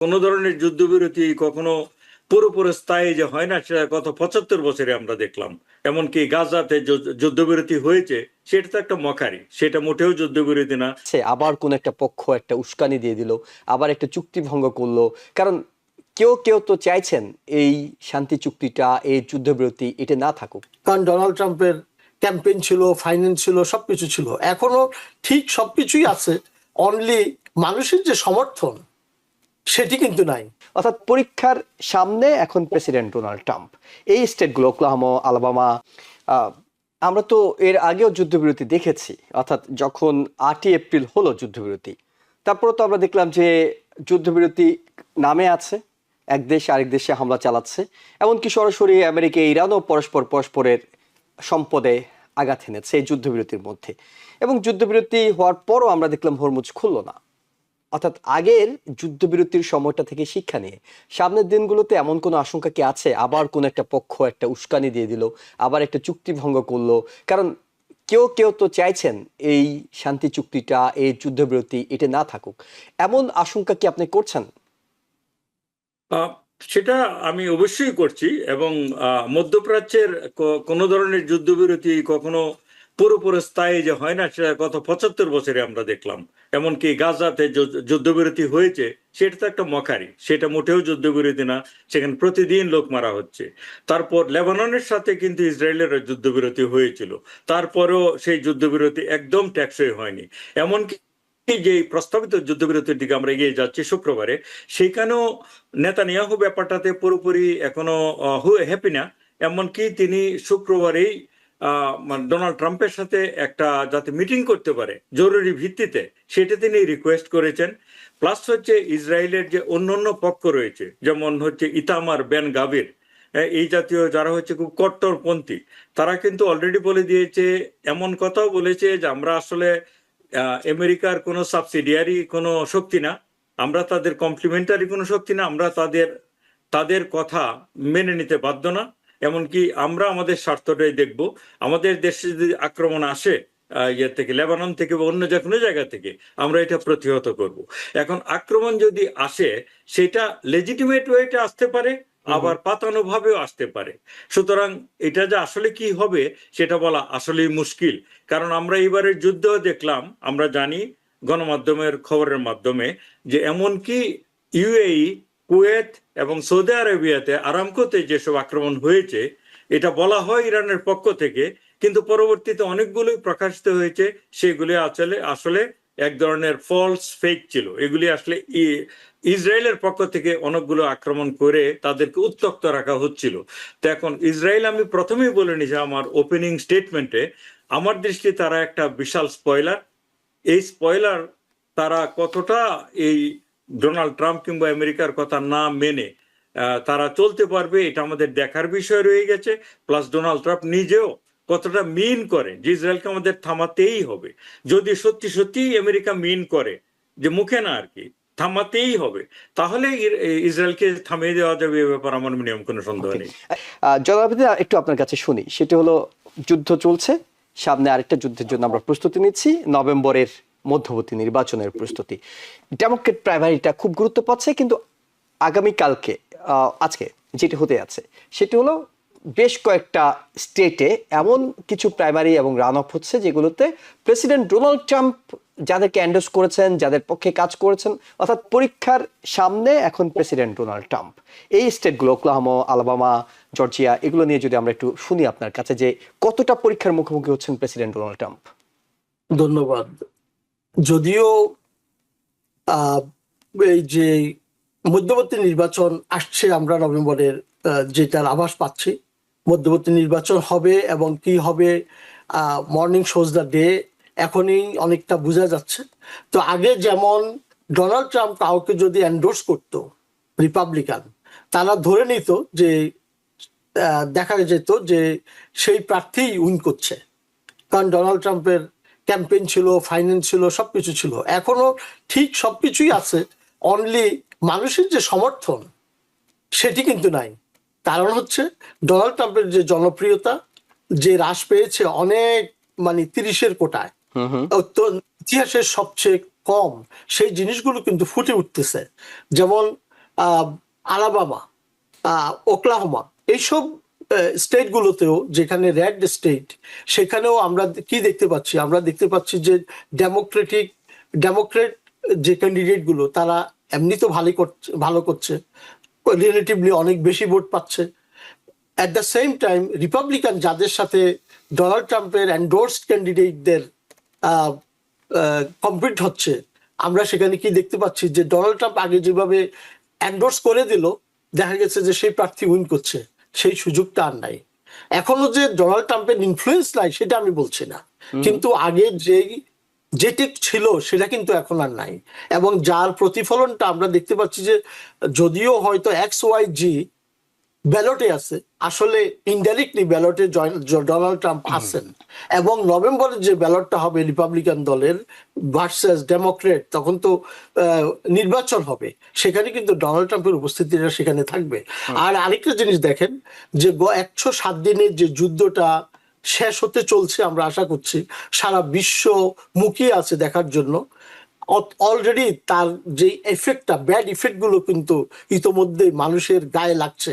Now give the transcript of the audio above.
কোনো ধরনের যুদ্ধবিরতি কখনো পুরোপুরি স্থায়ী যে হয় না, সেটা গত 75 বছরে আমরা দেখলাম। এমনকি গাজাতে যুদ্ধবিরতি হয়েছে, সেটা তো একটা মকারি, সেটা মোটেও যুদ্ধবিরতি না। আবার কোন একটা পক্ষ একটা উস্কানি দিয়ে দিল, আবার একটা চুক্তি ভঙ্গ করলো। কারণ কেউ কেউ তো চাইছেন এই শান্তি চুক্তিটা, এই যুদ্ধবিরতি এটা না থাকুক। কারণ ডোনাল্ড ট্রাম্পের ক্যাম্পেইন ছিল, ফাইন্যান্স ছিল, সবকিছু ছিল, এখনো ঠিক সবকিছুই আছে, অনলি মানুষের যে সমর্থন সেটি কিন্তু নাই। অর্থাৎ পরীক্ষার সামনে এখন প্রেসিডেন্ট ডোনাল্ড ট্রাম্প। এই স্টেটগুলো ওকলাহোমা, আলাবামা, আমরা তো এর আগেও যুদ্ধবিরতি দেখেছি। অর্থাৎ যখন 8ই এপ্রিল হলো যুদ্ধবিরতি, তারপরে তো আমরা দেখলাম যে যুদ্ধবিরতি নামে আছে, এক দেশ আরেক দেশে হামলা চালাচ্ছে, এমনকি সরাসরি আমেরিকা ইরানও পরস্পরের সম্পদে আঘাত এনেছে এই যুদ্ধবিরতির মধ্যে। এবং যুদ্ধবিরতি হওয়ার পরও আমরা দেখলাম হরমুজ খুললো না। অর্থাৎ আগের যুদ্ধবিরতির সময়টা থেকে শিক্ষা নিয়ে সামনের দিনগুলোতে এমন কোনো আশঙ্কা কি আছে আবার কোন একটা পক্ষ একটা উস্কানি দিয়ে দিল, আবার একটা চুক্তি ভঙ্গ করলো? কারণ কেউ কেউ তো চাইছেন এই শান্তি চুক্তিটা, এই যুদ্ধবিরতি এটা না থাকুক। এমন আশঙ্কা কি আপনি করছেন? সেটা আমি অবশ্যই করছি। এবং মধ্যপ্রাচ্যের কোনো ধরনের যুদ্ধবিরতি কখনো পুরোপুরি স্থায়ী যে হয় না, সেটা গত 75 বছরে আমরা দেখলাম। এমনকি গাজাতে যুদ্ধবিরতি হয়েছে, সেটা তো একটা মকারি, সেটা মোটেও যুদ্ধবিরতি না। সেখানে প্রতিদিন লোক মারা হচ্ছে। তারপর লেবাননের সাথে কিন্তু ইসরায়েলের যুদ্ধবিরতি হয়েছিল, তারপরেও সেই যুদ্ধবিরতি একদম টেকসই হয়নি। এমনকি যে প্রস্তাবিত যুদ্ধবিরতির দিকে আমরা এগিয়ে যাচ্ছি শুক্রবারে, সেখানেও নেতানিয়াহু ব্যাপারটাতে পুরোপুরি এখনো হ্যাপি না। এমনকি তিনি শুক্রবারেই ডোনাল্ড ট্রাম্পের সাথে একটা যাতে মিটিং করতে পারে জরুরি ভিত্তিতে, সেটা তিনি রিকোয়েস্ট করেছেন। প্লাস হচ্ছে ইসরায়েলের যে অন্যান্য পক্ষ রয়েছে, যেমন হচ্ছে ইতামার বেন গাভির, এই জাতীয় যারা হচ্ছে খুব কট্টরপন্থী, তারা কিন্তু অলরেডি বলে দিয়েছে, এমন কথাও বলেছে যে আমরা আসলে আমেরিকার কোনো সাবসিডিয়ারি কোনো শক্তি না, আমরা তাদের কমপ্লিমেন্টারি কোনো শক্তি না, আমরা তাদের কথা মেনে নিতে বাধ্য না। এমনকি আমরা আমাদের স্বার্থটাই দেখব। আমাদের দেশে যদি আক্রমণ আসে ইয়ে থেকে, লেবানন থেকে বা অন্য যে কোনো জায়গা থেকে, আমরা এটা প্রতিহত করব। এখন আক্রমণ যদি আসে, সেটা লেজিটিমেট ওয়েতে আসতে পারে, আবার পাতানো ভাবেও আসতে পারে। সুতরাং এটা যে আসলে কি হবে সেটা বলা আসলেই মুশকিল। কারণ আমরা এবারের যুদ্ধ দেখলাম, আমরা জানি গণমাধ্যমের খবরের মাধ্যমে যে এমনকি ইউএই, কুয়েত এবং সৌদি আরবিয়াতে আরামকোতে যেসব আক্রমণ হয়েছে, এটা বলা হয় ইরানের পক্ষ থেকে, কিন্তু পরবর্তীতে অনেকগুলোই প্রকাশিত হয়েছে সেগুলি আসলে এক ধরনের ফলস ফেক ছিল। এগুলি আসলে ইসরায়েলের পক্ষ থেকে অনেকগুলো আক্রমণ করে তাদেরকে উত্তক্ত রাখা হচ্ছিল। তো এখন ইসরায়েল, আমি প্রথমেই বলে নিছি আমার ওপেনিং স্টেটমেন্টে, আমার দৃষ্টি তারা একটা বিশাল স্পয়লার। এই স্পয়লার তারা কতটা এই ডোনাল্ড ট্রাম্প কিংবা আমেরিকার কথা না মেনে তারা চলতে পারবে, এটা আমাদের দেখার বিষয় রয়ে গেছে। প্লাস ডোনাল্ড ট্রাম্প নিজেও কতটা মিন করে যে ইসরায়েলকে আমাদের থামাতেই হবে। যদি সত্যি সত্যি আমেরিকা মিন করে, যে মুখে না আর কি, থামাতেই হবে, তাহলে ইসরায়েলকে থামিয়ে দেওয়া যাবে, এ ব্যাপার আমার নিয়ম কোনো সন্দেহ নেই। জনাবিদা, একটু আপনার কাছে শুনি, সেটা হলো যুদ্ধ চলছে, সামনে আরেকটা যুদ্ধের জন্য আমরা প্রস্তুতি নিচ্ছি, নভেম্বরের মধ্যবর্তী নির্বাচনের প্রস্তুতি। ডেমোক্রেট প্রাইমারিটা খুব গুরুত্ব পাচ্ছে, কিন্তু আগামীকালকে আজকে যেটি হতে যাচ্ছে সেটি হলো বেশ কয়েকটা স্টেটে এমন কিছু প্রাইমারি এবং রান অফ হচ্ছে যেগুলোতে প্রেসিডেন্ট ডোনাল্ড ট্রাম্প যাদেরকে এন্ডোর্স করেছেন, যাদের পক্ষে কাজ করেছেন, অর্থাৎ পরীক্ষার সামনে এখন প্রেসিডেন্ট ডোনাল্ড ট্রাম্প। এই স্টেটগুলো ওকলাহোমা, আলাবামা, জর্জিয়া, এগুলো নিয়ে যদি আমরা একটু শুনি আপনার কাছে, যে কতটা পরীক্ষার মুখোমুখি হচ্ছেন প্রেসিডেন্ট ডোনাল্ড ট্রাম্প। ধন্যবাদ। যদিও এই যে মধ্যবর্তী নির্বাচন আসছে, আমরা নভেম্বরের যেটার আভাস পাচ্ছি, মধ্যবর্তী নির্বাচন হবে এবং কি হবে, মর্নিং শোজ দ্য ডে, এখনই অনেকটা বোঝা যাচ্ছে। তো আগে যেমন ডোনাল্ড ট্রাম্প কাউকে যদি এন্ডোর্স করতো রিপাবলিকান, তারা ধরে নিত যে দেখা যেত যে সেই প্রার্থী উইন করছে, কারণ ডোনাল্ড ট্রাম্পের ক্যাম্পেইন ছিল, ফাইন্যান্স ছিল, সবকিছু ছিল, এখনো ঠিক সবকিছুই আছে, অনলি মানুষের যে সমর্থন সেটি কিন্তু নাই। কারণ হচ্ছে ডোনাল্ড ট্রাম্পের যে জনপ্রিয়তা যে হ্রাস পেয়েছে অনেক, মানে 30-এর কোটায়, ইতিহাসের সবচেয়ে কম, সেই জিনিসগুলো কিন্তু ফুটে উঠতেছে। যেমন আলাবামা, ওকলাহোমা, এইসব স্টেটগুলোতেও যেখানে রেড স্টেট, সেখানেও আমরা কি দেখতে পাচ্ছি? আমরা দেখতে পাচ্ছি যে ডেমোক্রেট যে ক্যান্ডিডেট গুলো তারা এমনি তো ভালো করছে, রিলেটিভলি অনেক বেশি ভোট পাচ্ছে। At the same time Republican যাদের সাথে ডোনাল্ড ট্রাম্পের এন্ডোর্সড ক্যান্ডিডেটদের কম্পিট হচ্ছে, আমরা সেখানে কি দেখতে পাচ্ছি যে ডোনাল্ড ট্রাম্প আগে যেভাবে এন্ডোর্স করে দিল, দেখা গেছে যে সেই প্রার্থী উইন করছে, সেই সুযোগটা আর নাই। এখনো যে ডোনাল্ড ট্রাম্পের ইনফ্লুয়েন্স নাই সেটা আমি বলছি না, কিন্তু আগে যেটি ছিল সেটা কিন্তু এখন আর নাই। এবং যার প্রতিফলনটা আমরা দেখতে পাচ্ছি যে যদিও হয়তো XYG ব্যালটে আছে, আসলে ইনডাইরেক্টলি ব্যালটে ডোনাল্ড ট্রাম্প আছেন। এবং নভেম্বরে যে ব্যালটটা হবে রিপাবলিকান দলের ভার্সেস ডেমোক্রেট, তখন তো নির্বাচন হবে, সেখানে কিন্তু ডোনাল্ড ট্রাম্পের উপস্থিতিটা সেখানে থাকবে। আর আরেকটা জিনিস দেখেন যে 107 দিনের যে যুদ্ধটা শেষ হতে চলছে, আমরা আশা করছি সারা বিশ্ব মুখিয়ে আছে দেখার জন্য। অলরেডি তার যে এফেক্টটা, ব্যাড ইফেক্ট গুলো কিন্তু ইতোমধ্যে মানুষের গায়ে লাগছে।